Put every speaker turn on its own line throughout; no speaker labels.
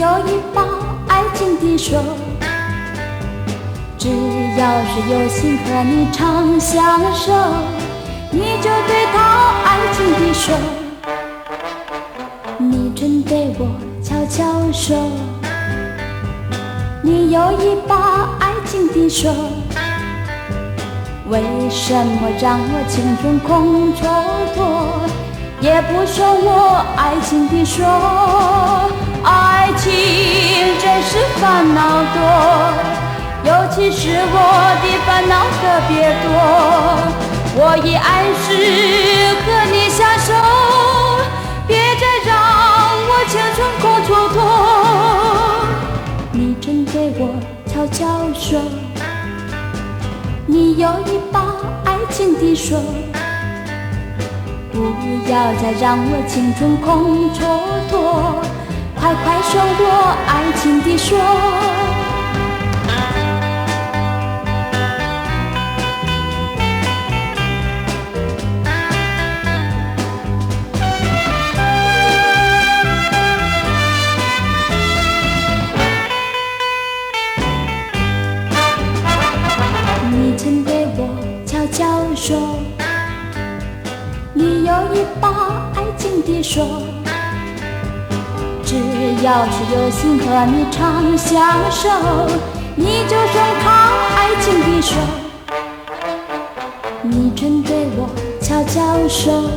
有一把爱情的手，只要是有心和你长相守，你就对他爱情的手，你正对我悄悄说，你有一把爱情的手，为什么让我青春空蹉跎，也不说我爱情的手。爱情真是烦恼多，尤其是我的烦恼特别多。我已暗示和你相守，别再让我青春空蹉跎。你正对我悄悄说，你有一把爱情的手，不要再让我青春空蹉跎，快快收我爱情的手。你曾对我悄悄说，你有一把爱情的手，只要是有心和你长相守，你就松开爱情的手。你正对我悄悄说，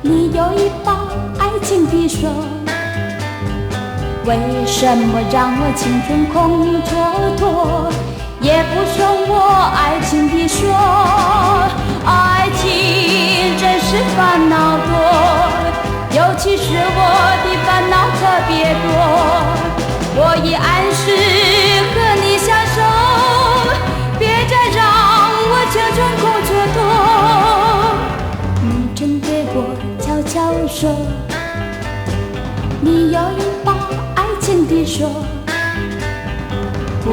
你有一把爱情的手，为什么让我青春空蹉跎，也不松我爱情的手。爱情真是烦恼多，尤其是我的烦恼特别多。我已暗示和你相守，别再让我青春空蹉跎。你正对我悄悄说，你有一把爱情的手，不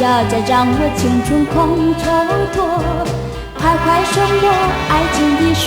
要再让我青春空蹉跎，快快松我爱情的手。